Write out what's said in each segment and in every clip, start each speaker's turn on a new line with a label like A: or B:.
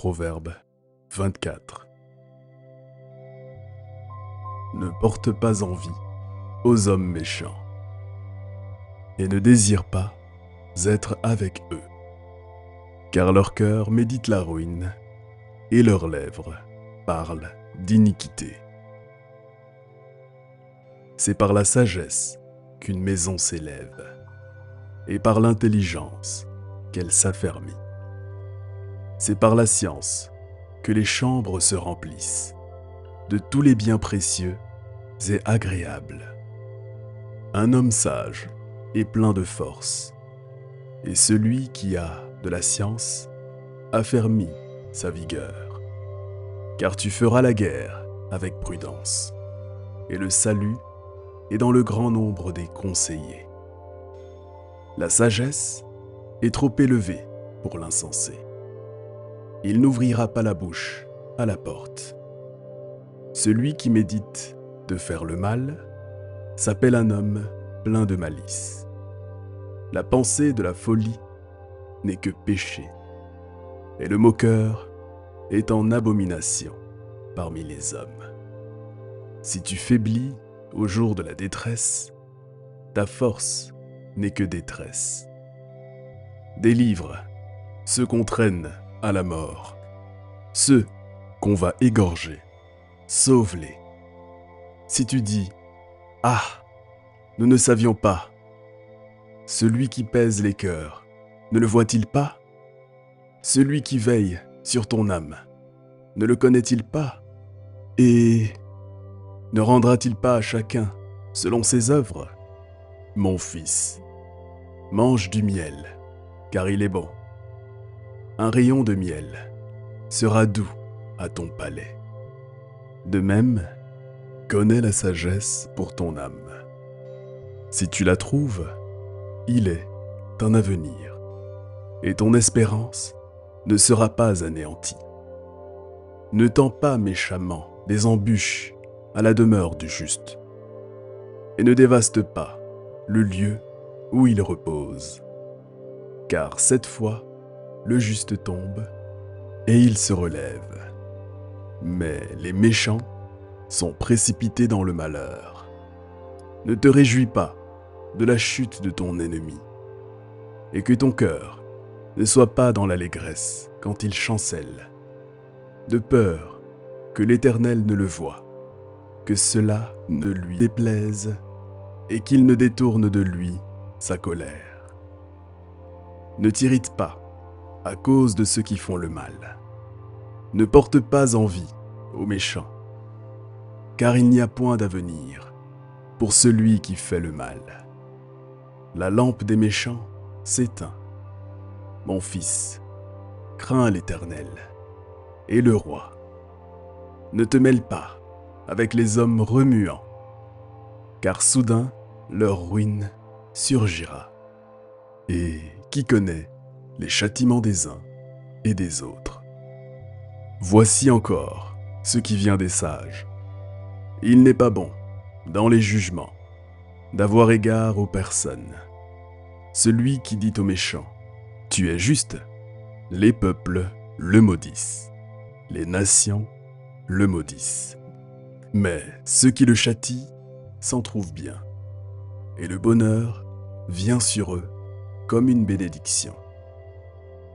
A: Proverbe 24. Ne porte pas envie aux hommes méchants, et ne désire pas être avec eux, car leur cœur médite la ruine, et leurs lèvres parlent d'iniquité. C'est par la sagesse qu'une maison s'élève, et par l'intelligence qu'elle s'affermit. C'est par la science que les chambres se remplissent de tous les biens précieux et agréables. Un homme sage est plein de force, et celui qui a de la science affermit sa vigueur. Car tu feras la guerre avec prudence, et le salut est dans le grand nombre des conseillers. La sagesse est trop élevée pour l'insensé. Il n'ouvrira pas la bouche à la porte. Celui qui médite de faire le mal s'appelle un homme plein de malice. La pensée de la folie n'est que péché, et le moqueur est en abomination parmi les hommes. Si tu faiblis au jour de la détresse, ta force n'est que détresse. Délivre ceux qu'on traîne à la mort, ceux qu'on va égorger, sauve-les. Si tu dis « Ah, nous ne savions pas », celui qui pèse les cœurs, ne le voit-il pas? Celui qui veille sur ton âme, ne le connaît-il pas? Et ne rendra-t-il pas à chacun selon ses œuvres? Mon fils, mange du miel, car il est bon. Un rayon de miel sera doux à ton palais. De même, connais la sagesse pour ton âme. Si tu la trouves, il est un avenir, et ton espérance ne sera pas anéantie. Ne tends pas méchamment des embûches à la demeure du juste, et ne dévaste pas le lieu où il repose, car cette fois, le juste tombe et il se relève. Mais les méchants sont précipités dans le malheur. Ne te réjouis pas de la chute de ton ennemi, et que ton cœur ne soit pas dans l'allégresse quand il chancelle, de peur que l'Éternel ne le voie, que cela ne lui déplaise et qu'il ne détourne de lui sa colère. Ne t'irrite pas à cause de ceux qui font le mal. Ne porte pas envie aux méchants, car il n'y a point d'avenir pour celui qui fait le mal. La lampe des méchants s'éteint. Mon fils, crains l'Éternel et le roi. Ne te mêle pas avec les hommes remuants, car soudain leur ruine surgira. Et qui connaît les châtiments des uns et des autres? Voici encore ce qui vient des sages. Il n'est pas bon, dans les jugements, d'avoir égard aux personnes. Celui qui dit aux méchants « Tu es juste », les peuples le maudissent, les nations le maudissent. Mais ceux qui le châtient s'en trouvent bien, et le bonheur vient sur eux comme une bénédiction.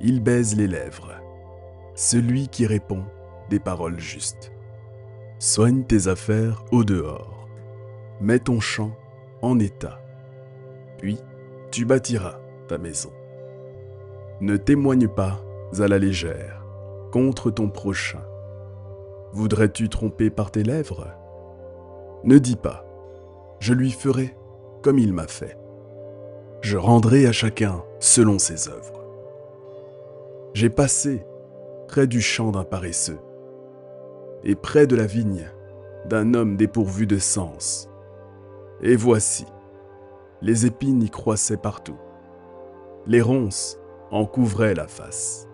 A: Il baise les lèvres, celui qui répond des paroles justes. Soigne tes affaires au dehors, mets ton champ en état, puis tu bâtiras ta maison. Ne témoigne pas à la légère contre ton prochain. Voudrais-tu tromper par tes lèvres? Ne dis pas, je lui ferai comme il m'a fait. Je rendrai à chacun selon ses œuvres. J'ai passé près du champ d'un paresseux, et près de la vigne d'un homme dépourvu de sens. Et voici, les épines y croissaient partout. Les ronces en couvraient la face,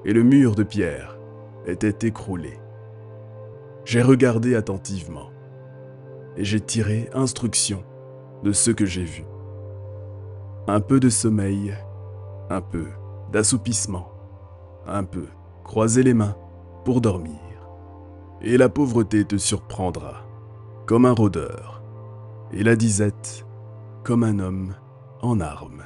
A: et le mur de pierre était écroulé. J'ai regardé attentivement, et j'ai tiré instruction de ce que j'ai vu. Un peu de sommeil, un peu d'assoupissement, un peu croiser les mains pour dormir. Et la pauvreté te surprendra, comme un rôdeur, et la disette, comme un homme en armes.